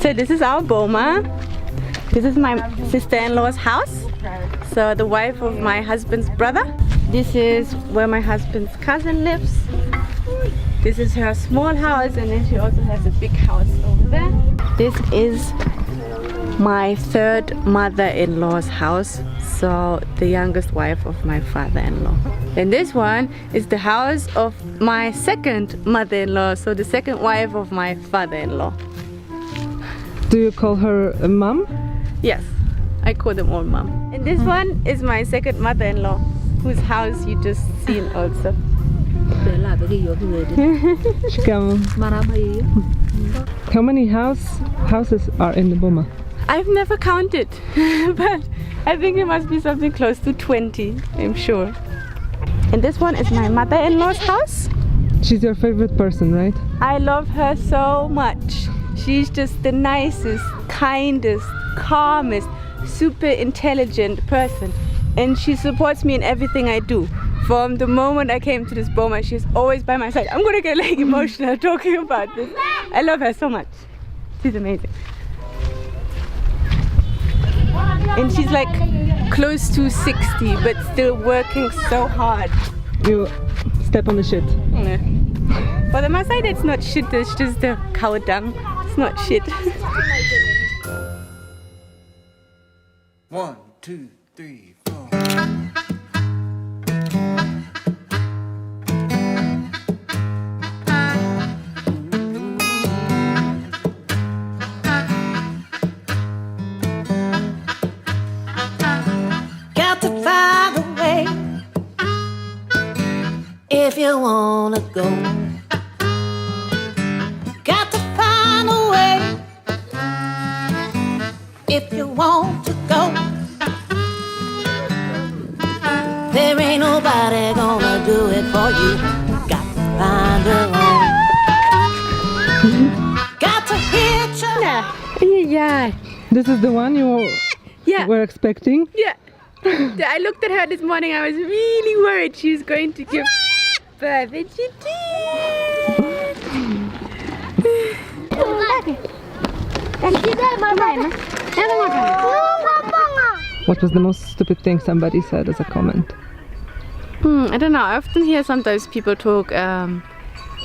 So this is our boma. This is my sister-in-law's house. So the wife of my husband's brother. This is where my husband's cousin lives. This is her small house, and then she also has a big house over there. This is my third mother-in-law's house, so the youngest wife of my father-in-law. And this one is the house of my second mother-in-law, so the second wife of my father-in-law. Do you call her a mom? Yes, I call them all mom. And this one is my second mother-in-law, whose house you just seen also. How many houses are in the boma? I've never counted, but I think it must be something close to 20, I'm sure. And this one is my mother-in-law's house. She's your favorite person, right? I love her so much. She's just the nicest, kindest, calmest, super intelligent person. And she supports me in everything I do. From the moment I came to this boma, she's always by my side. I'm gonna get like emotional talking about this. I love her so much. She's amazing. And she's like close to 60, but still working so hard. You step on the shit. Yeah. For the Maasai, it's not shit, it's just the cow dung. It's not shit. 1, 2, 3, 4. Got to find a way if you wanna go. Got to find a way if you want to go. There ain't nobody gonna do it for you. Got to find a way. Got to hitch a Yeah. This is the one you were expecting? Yeah. I looked at her this morning, I was really worried she was going to give birth, and she did. What was the most stupid thing somebody said as a comment? I don't know, I often hear sometimes people talk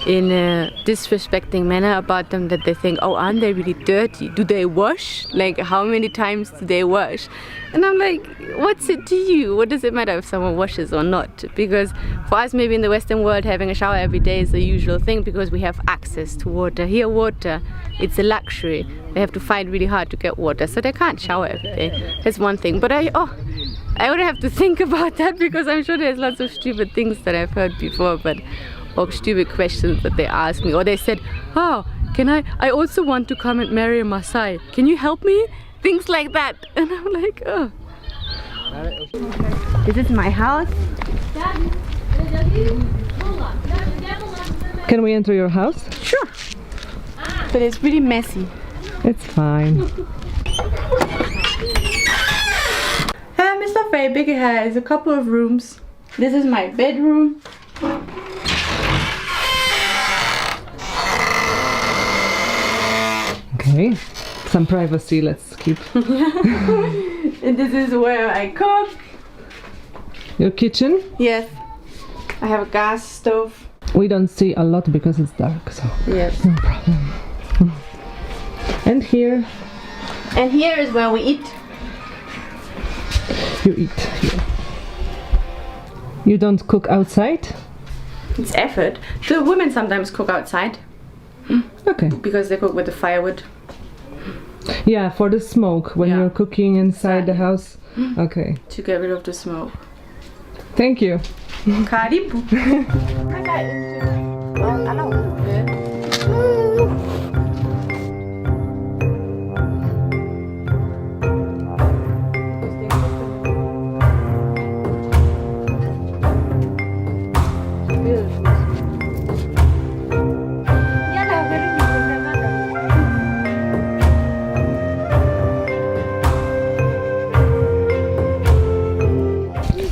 in a disrespecting manner about them, that they think, oh, aren't they really dirty? Do they wash? Like, how many times do they wash? And I'm like, what's it to you? What does it matter if someone washes or not? Because for us, maybe in the Western world, having a shower every day is the usual thing because we have access to water. Here, water, it's a luxury. They have to fight really hard to get water, so they can't shower every day. That's one thing. But I would have to think about that, because I'm sure there's lots of stupid things that I've heard before, or stupid questions that they asked me, or they said, oh, I also want to come and marry a Maasai. Can you help me? Things like that. And I'm like, oh. This is my house. Can we enter your house? Sure. But it's really messy. It's fine. Mr. Very big has a couple of rooms. This is my bedroom. Okay, some privacy, let's keep. And this is where I cook. Your kitchen? Yes. I have a gas stove. We don't see a lot because it's dark, so Yes. no problem. And here? And here is where we eat. You eat here. You don't cook outside? It's effort. The women sometimes cook outside. Okay. Because they cook with the firewood. Yeah, for the smoke, when Yeah. you're cooking inside the house. Okay. To get rid of the smoke. Thank you. Karibu.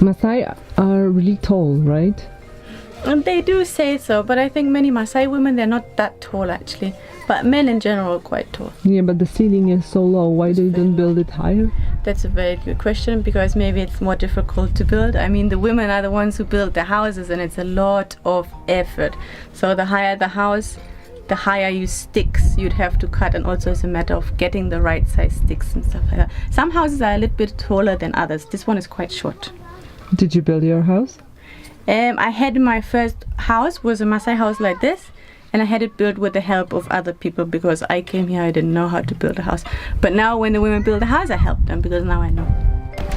Maasai are really tall, right? And they do say so, but I think many Maasai women, they're not that tall actually. But men in general are quite tall. Yeah, but the ceiling is so low. Why they don't build it higher? That's a very good question, because maybe it's more difficult to build. I mean, the women are the ones who build the houses, and it's a lot of effort. So the higher the house, the higher you sticks you'd have to cut, and also it's a matter of getting the right size sticks and stuff like that. Some houses are a little bit taller than others. This one is quite short. Did you build your house? I had my first house was a Maasai house like this, and I had it built with the help of other people, because I came here, I didn't know how to build a house. But now when the women build a house, I help them, because now I know.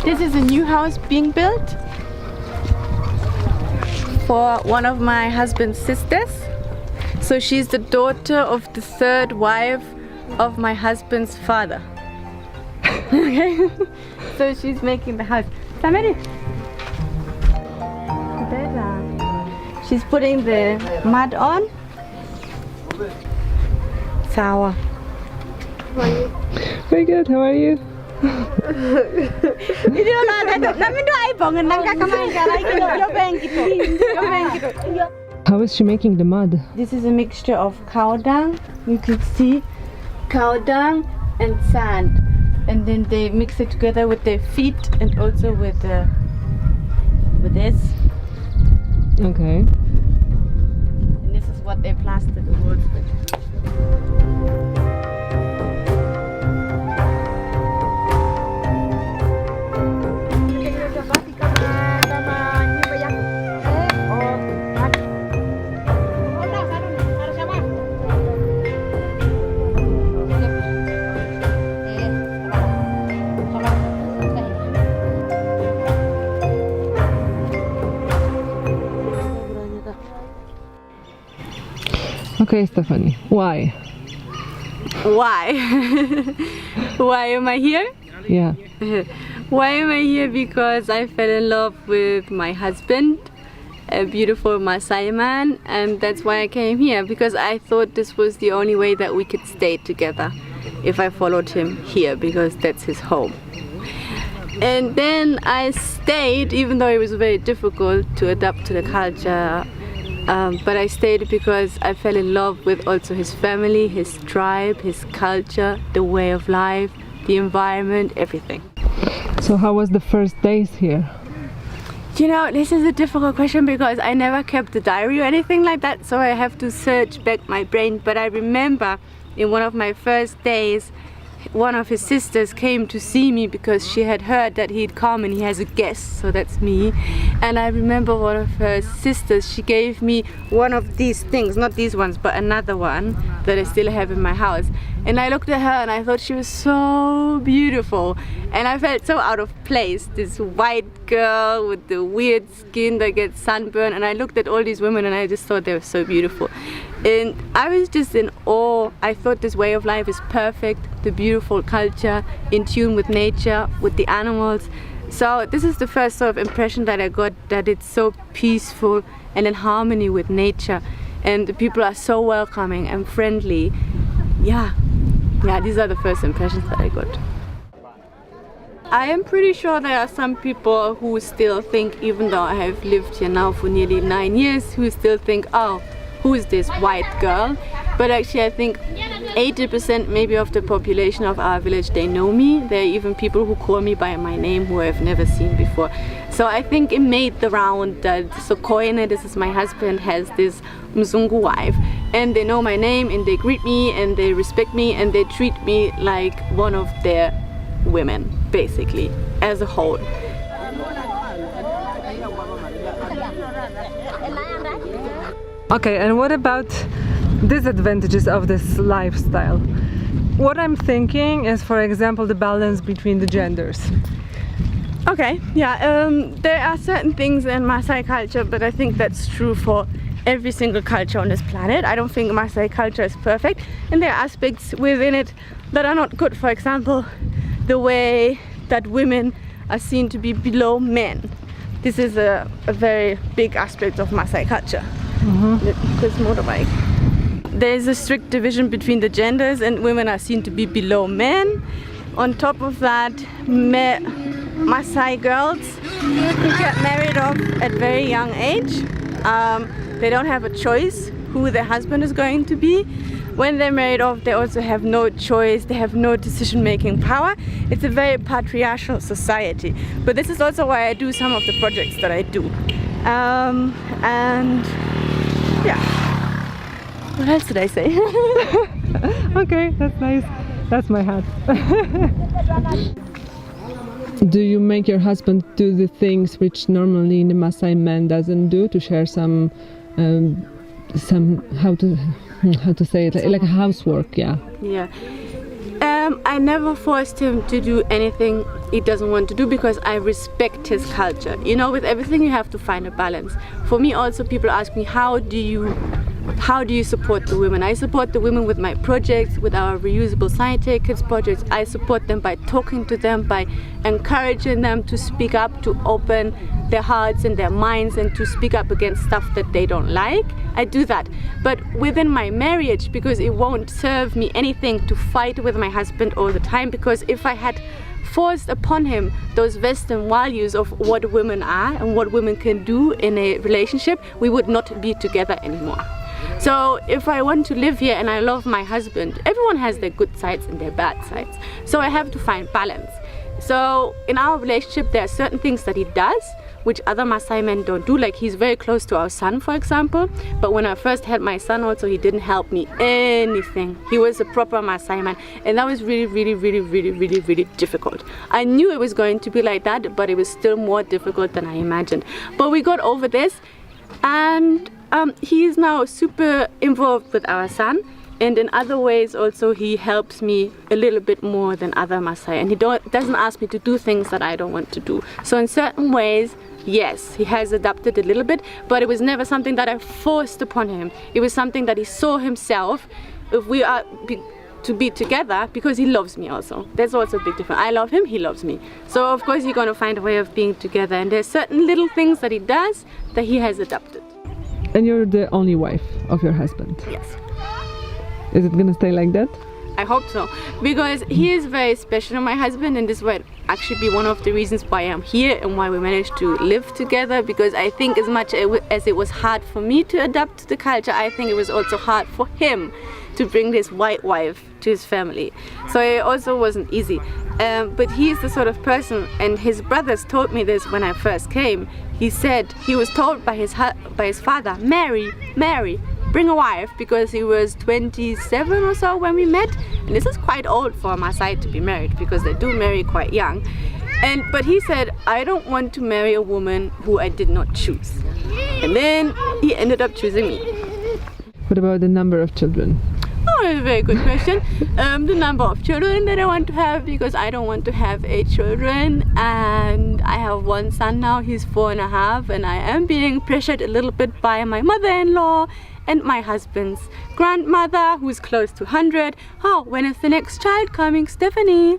This is a new house being built for one of my husband's sisters. So she's the daughter of the third wife of my husband's father. Okay? So she's making the house. Samari. She's putting the mud on. Sour. Very good, how are you? How is she making the mud? This is a mixture of cow dung, you can see, cow dung and sand. And then they mix it together with their feet and also with this. Okay. And this is what they plaster the walls with. Okay, Stephanie, why? Why? Why am I here? Yeah. Why am I here? Because I fell in love with my husband, a beautiful Maasai man, and that's why I came here, because I thought this was the only way that we could stay together if I followed him here, because that's his home. And then I stayed, even though it was very difficult to adapt to the culture. But I stayed because I fell in love with also his family, his tribe, his culture, the way of life, the environment, everything. So how was the first days here? You know, this is a difficult question because I never kept a diary or anything like that, so I have to search back my brain. But I remember in one of my first days, one of his sisters came to see me because she had heard that he'd come and he has a guest, so that's me. And I remember one of her sisters, she gave me one of these things, not these ones, but another one that I still have in my house. And I looked at her and I thought she was so beautiful. And I felt so out of place, this white girl with the weird skin that gets sunburned. And I looked at all these women and I just thought they were so beautiful. And I was just in awe. I thought this way of life is perfect, the beautiful culture, in tune with nature, with the animals. So this is the first sort of impression that I got, that it's so peaceful and in harmony with nature. And the people are so welcoming and friendly. Yeah, these are the first impressions that I got. I am pretty sure there are some people who still think, even though I have lived here now for nearly 9 years, who still think, oh, who is this white girl? But actually I think 80% maybe of the population of our village, they know me. There are even people who call me by my name who I've never seen before. So I think it made the round that Sokoine, this is my husband, has this Mzungu wife. And they know my name and they greet me and they respect me and they treat me like one of their women, basically, as a whole. Okay, and what about disadvantages of this lifestyle? What I'm thinking is, for example, the balance between the genders. Okay, yeah, there are certain things in Maasai culture, but I think that's true for every single culture on this planet. I don't think Maasai culture is perfect, and there are aspects within it that are not good. For example, the way that women are seen to be below men. This is a very big aspect of Maasai culture. This motorbike. There is a strict division between the genders, and women are seen to be below men. On top of that, Maasai girls get married off at very young age. They don't have a choice who their husband is going to be. When they're married off, they also have no choice. They have no decision-making power. It's a very patriarchal society. But this is also why I do some of the projects that I do. And yeah, what else did I say? Okay, that's nice. That's my hat. Do you make your husband do the things which normally the Maasai man doesn't do, to share some how to say it, like housework? Yeah. Yeah. I never forced him to do anything he doesn't want to do, because I respect his culture. You know, with everything you have to find a balance. For me also, people ask me, how do you support the women? I support the women with my projects, with our reusable scientific kids projects. I support them by talking to them, by encouraging them to speak up, to open their hearts and their minds, and to speak up against stuff that they don't like. I do that. But within my marriage, because it won't serve me anything to fight with my husband all the time, because if I had forced upon him those Western values of what women are and what women can do in a relationship, we would not be together anymore. So if I want to live here and I love my husband, everyone has their good sides and their bad sides. So I have to find balance. So in our relationship, there are certain things that he does which other Maasai men don't do. Like, he's very close to our son, for example. But when I first had my son also, he didn't help me anything. He was a proper Maasai man. And that was really difficult. I knew it was going to be like that, but it was still more difficult than I imagined. But we got over this, and he is now super involved with our son. And in other ways also, he helps me a little bit more than other Maasai. And he doesn't ask me to do things that I don't want to do. So in certain ways, yes, he has adapted a little bit, but it was never something that I forced upon him. It was something that he saw himself. If we are to be together, because he loves me also. That's also a big difference. I love him, he loves me. So of course, you're going to find a way of being together. And there's certain little things that he does that he has adapted. And you're the only wife of your husband? Yes. Is it gonna stay like that? I hope so, because he is very special, my husband, and this would actually be one of the reasons why I'm here and why we managed to live together. Because I think as much as it was hard for me to adapt to the culture, I think it was also hard for him to bring this white wife to his family. So it also wasn't easy. But he is the sort of person, and his brothers told me this when I first came. He said he was told by his father, marry, bring a wife, because he was 27 or so when we met. And this is quite old for a Maasai to be married, because they do marry quite young. But he said, I don't want to marry a woman who I did not choose. And then he ended up choosing me. What about the number of children? Oh, that's a very good question. The number of children that I want to have, because I don't want to have 8 children, and I have one son now. He's 4.5, and I am being pressured a little bit by my mother-in-law and my husband's grandmother, who's close to 100. Oh, when is the next child coming, Stephanie?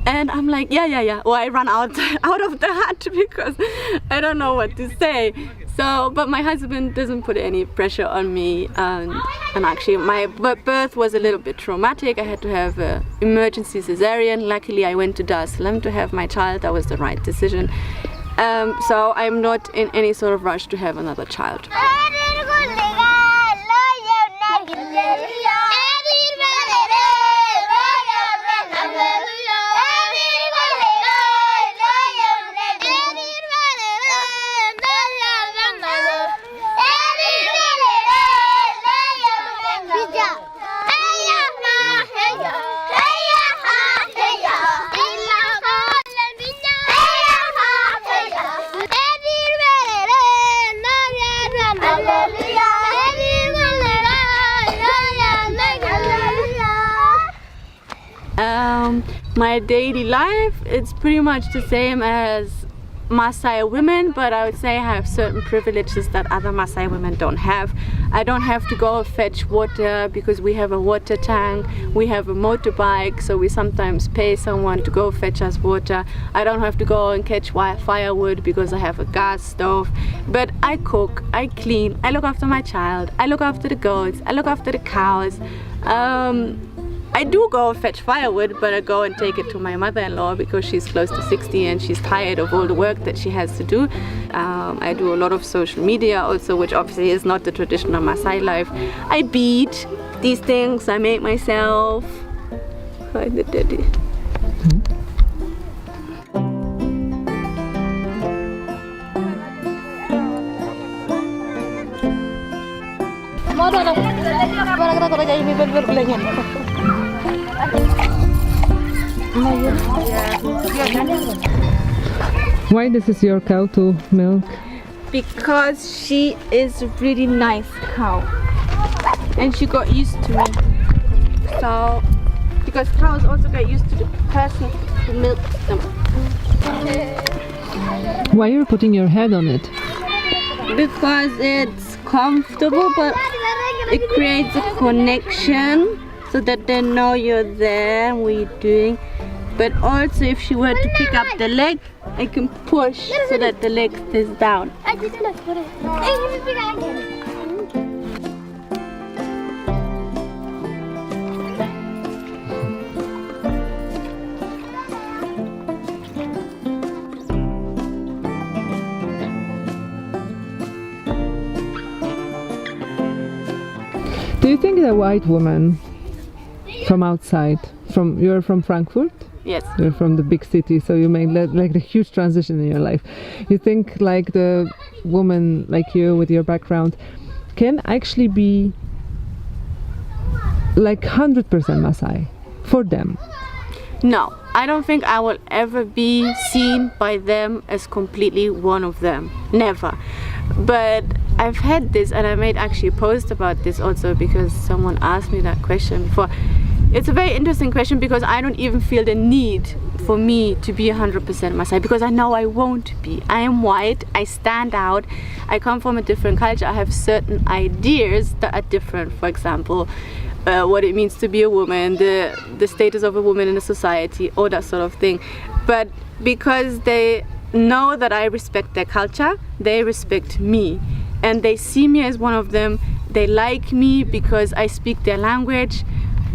And I'm like, yeah. Or I run out of the hat, because I don't know what to say. So, but my husband doesn't put any pressure on me, and actually my birth was a little bit traumatic. I had to have an emergency cesarean. Luckily, I went to Dar es Salaam to have my child. That was the right decision. So I'm not in any sort of rush to have another child. My daily life, it's pretty much the same as Maasai women, but I would say I have certain privileges that other Maasai women don't have. I don't have to go fetch water because we have a water tank. We have a motorbike, so we sometimes pay someone to go fetch us water. I don't have to go and catch firewood because I have a gas stove. But I cook, I clean, I look after my child, I look after the goats, I look after the cows. I do go fetch firewood, but I go and take it to my mother-in-law because she's close to 60 and she's tired of all the work that she has to do. I do a lot of social media also, which obviously is not the traditional Maasai life. I beat these things I make myself. Hi, the daddy. Why this is your cow to milk? Because she is a really nice cow and she got used to me. So, because cows also get used to the person who milks them. Why are you putting your head on it? Because it's comfortable, but it creates a connection so that they know you're there and what you're doing. But also if she were to pick up the leg, I can push so that the leg stays down. Do you think the white woman from outside, you're from Frankfurt? Yes. You're from the big city, so you made like a huge transition in your life. You think like the woman like you with your background can actually be like 100% Maasai for them? No, I don't think I will ever be seen by them as completely one of them. Never. But I've had this, and I made actually a post about this also because someone asked me that question before. It's a very interesting question because I don't even feel the need for me to be 100% Maasai because I know I won't be. I am white, I stand out, I come from a different culture, I have certain ideas that are different. For example, what it means to be a woman, the status of a woman in a society, all that sort of thing. But because they know that I respect their culture, they respect me. And they see me as one of them. They like me because I speak their language.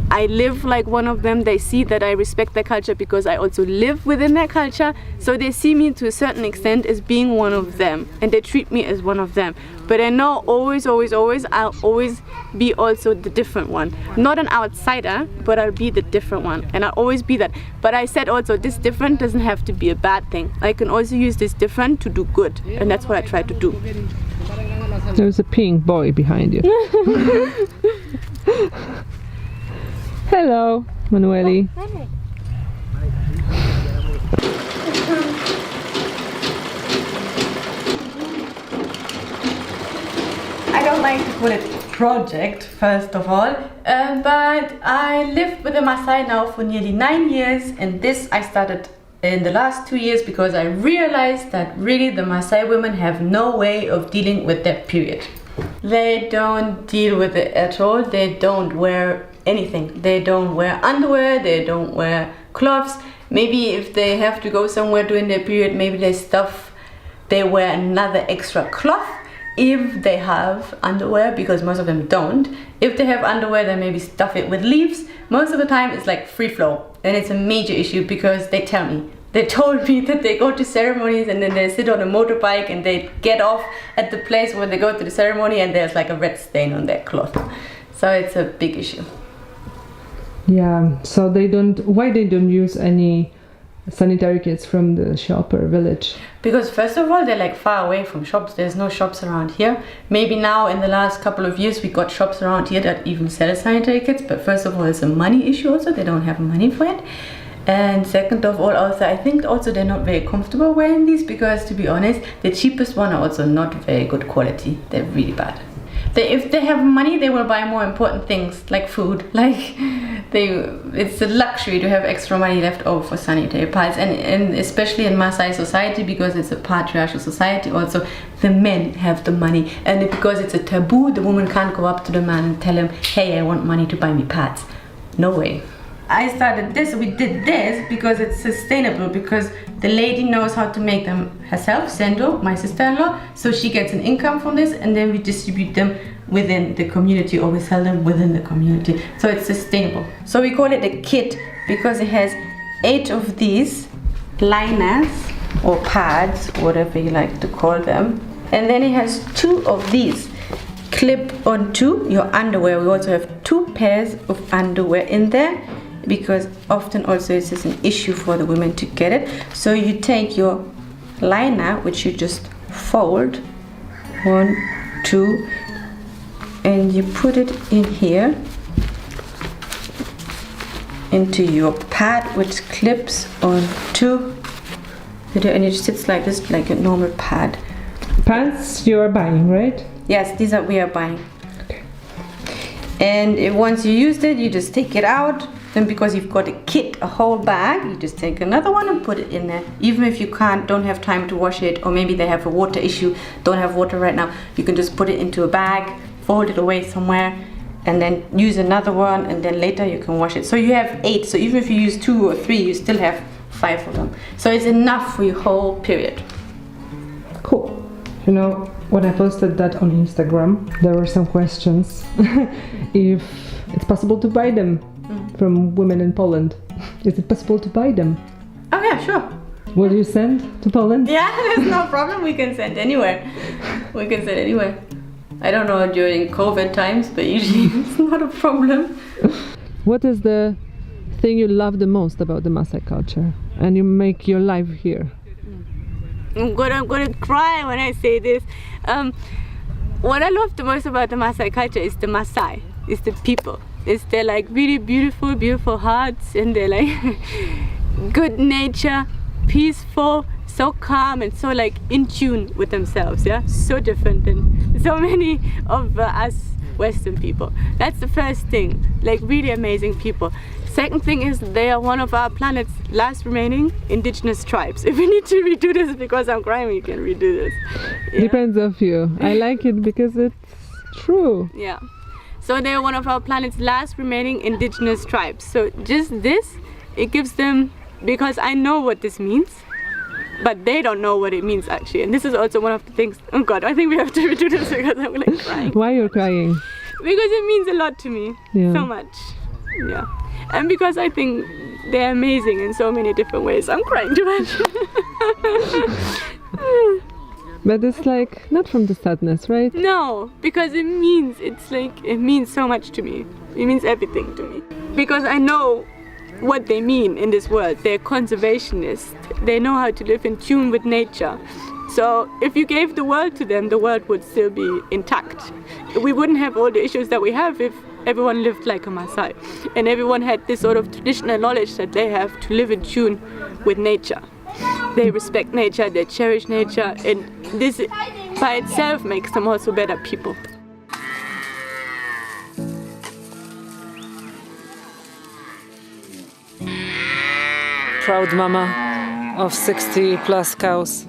I live like one of them. They see that I respect their culture because I also live within their culture. So they see me to a certain extent as being one of them. And they treat me as one of them. But I know always, I'll always be also the different one. Not an outsider, but I'll be the different one. And I'll always be that. But I said also, this different doesn't have to be a bad thing. I can also use this different to do good. And that's what I try to do. There's a pink boy behind you. Hello, Manueli. I don't like to call it project, first of all, but I lived with the Maasai now for nearly 9 years, and this I started in the last 2 years because I realized that really the Maasai women have no way of dealing with their period. They don't deal with it at all. They don't wear anything. They don't wear underwear, they don't wear clothes. Maybe if they have to go somewhere during their period, maybe they wear another extra cloth if they have underwear, because most of them don't. If they have underwear, they maybe stuff it with leaves. Most of the time it's like free flow, and it's a major issue because they told me that they go to ceremonies and then they sit on a motorbike and they get off at the place where they go to the ceremony and there's like a red stain on their cloth. So it's a big issue. Yeah, so why they don't use any sanitary kits from the shop or village? Because first of all, they're like far away from shops. There's no shops around here. Maybe now in the last couple of years we got shops around here that even sell sanitary kits, but first of all it's a money issue also. They don't have money for it. And second of all, also I think also they're not very comfortable wearing these because, to be honest, the cheapest one are also not very good quality. They're really bad. If they have money, they will buy more important things like food. It's a luxury to have extra money left over for sanitary pads, and especially in Maasai society, because it's a patriarchal society also, the men have the money, and because it's a taboo, the woman can't go up to the man and tell him, hey, I want money to buy me pads. No way. I started this, we did this because it's sustainable, because the lady knows how to make them herself, Sendo, my sister-in-law, so she gets an income from this, and then we distribute them within the community, or we sell them within the community. So it's sustainable. So we call it a kit because it has 8 of these liners or pads, whatever you like to call them. And then it has 2 of these clip onto your underwear. We also have 2 pairs of underwear in there, because often also this is an issue for the women to get it. So you take your liner, which you just fold 1, 2, and you put it in here into your pad, which clips onto, and it sits like this, like a normal pad. Pants you are buying, right? Yes, these are we are buying. Okay. And once you used it, you just take it out. Then because you've got a kit, a whole bag, you just take another one and put it in there. Even if you don't have time to wash it, or maybe they have a water issue, don't have water right now, you can just put it into a bag, fold it away somewhere, and then use another one, and then later you can wash it. So you have 8. So even if you use 2 or 3, you still have 5 of them. So it's enough for your whole period. Cool. You know, when I posted that on Instagram, there were some questions if it's possible to buy them from women in Poland. Is it possible to buy them? Oh yeah, sure. Will you send to Poland? Yeah, there's no problem. We can send anywhere. We can send anywhere. I don't know during COVID times, but usually it's not a problem. What is the thing you love the most about the Maasai culture and you make your life here? I'm gonna cry when I say this. What I love the most about the Maasai culture is the Maasai. It's the people. It's their like really beautiful hearts, and they're like good nature, peaceful, so calm, and so like in tune with themselves. Yeah, so different than so many of us Western people. That's the first thing. Like really amazing people. Second thing is they are one of our planet's last remaining indigenous tribes. If we need to redo this because I'm crying, we can redo this. Yeah. Depends of you. I like it because it's true. Yeah. So they're one of our planet's last remaining indigenous tribes. So just this, it gives them, because I know what this means, but they don't know what it means actually. And this is also one of the things, oh God, I think we have to redo this because I'm like crying. Why you're crying? Because it means a lot to me, so much. Yeah. And because I think they're amazing in so many different ways. I'm crying too much. But it's like not from the sadness, right? No, because it means so much to me. It means everything to me. Because I know what they mean in this world. They're conservationists. They know how to live in tune with nature. So if you gave the world to them, the world would still be intact. We wouldn't have all the issues that we have if everyone lived like a Maasai. And everyone had this sort of traditional knowledge that they have to live in tune with nature. They respect nature, they cherish nature, and this by itself makes them also better people. Proud mama of 60 plus cows.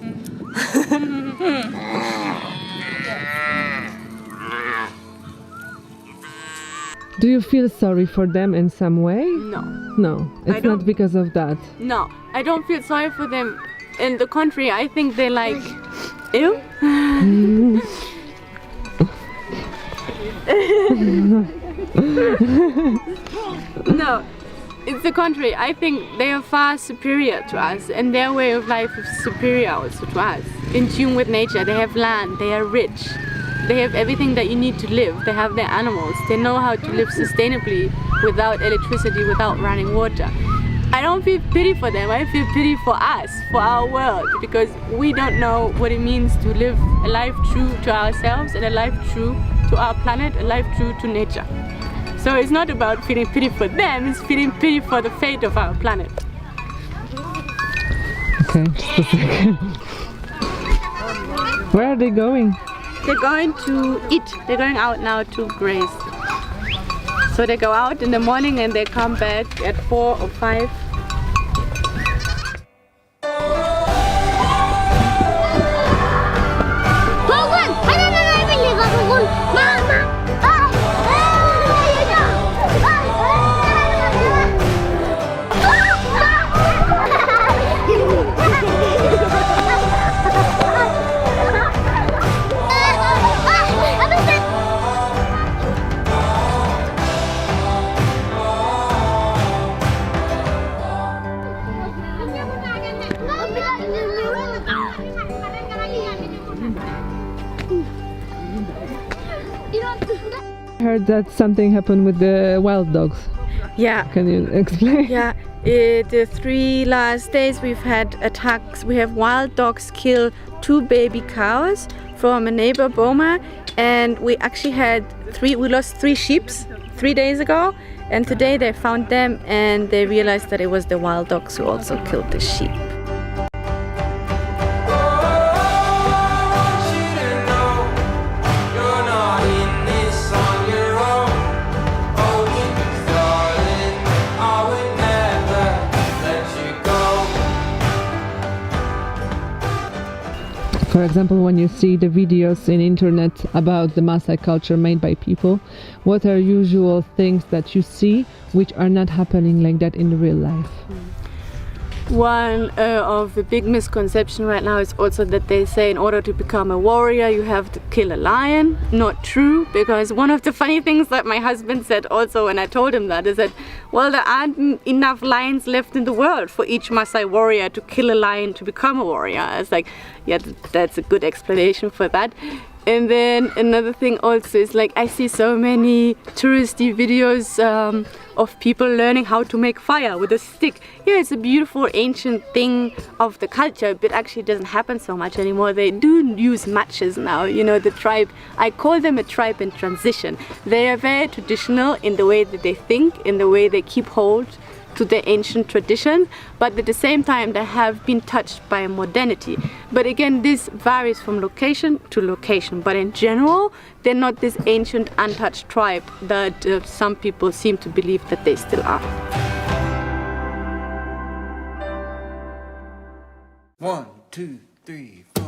Do you feel sorry for them in some way? No. No, it's not because of that. No, I don't feel sorry for them. In the contrary, I think they're like, ew. No, it's the contrary. I think they are far superior to us, and their way of life is superior also to us. In tune with nature, they have land, they are rich. They have everything that you need to live. They have their animals. They know how to live sustainably without electricity, without running water. I don't feel pity for them. I feel pity for us, for our world, because we don't know what it means to live a life true to ourselves and a life true to our planet, a life true to nature. So it's not about feeling pity for them, it's feeling pity for the fate of our planet. Okay, just a second. Where are they going? They're going to eat. They're going out now to graze. So they go out in the morning and they come back at 4 or 5. heard that something happened with the wild dogs. Yeah. Can you explain? Yeah, the 3 last days we've had attacks. We have wild dogs kill 2 baby cows from a neighbor boma, and we actually had we lost 3 sheep 3 days ago, and today they found them and they realized that it was the wild dogs who also killed the sheep. For example, when you see the videos in internet about the Maasai culture made by people, what are usual things that you see which are not happening like that in real life? One of the big misconceptions right now is also that they say in order to become a warrior you have to kill a lion. Not true, because one of the funny things that my husband said also when I told him that is that, well, there aren't enough lions left in the world for each Maasai warrior to kill a lion to become a warrior. I was like, yeah, that's a good explanation for that. And then another thing also is like I see so many touristy videos of people learning how to make fire with a stick. Yeah, it's a beautiful ancient thing of the culture, but actually it doesn't happen so much anymore. They do use matches now. You know, the tribe, I call them a tribe in transition. They are very traditional in the way that they think, in the way they keep hold to the ancient tradition, but at the same time they have been touched by modernity. But again, this varies from location to location, but in general they're not this ancient untouched tribe that some people seem to believe that they still are. 1, 2, 3, 4.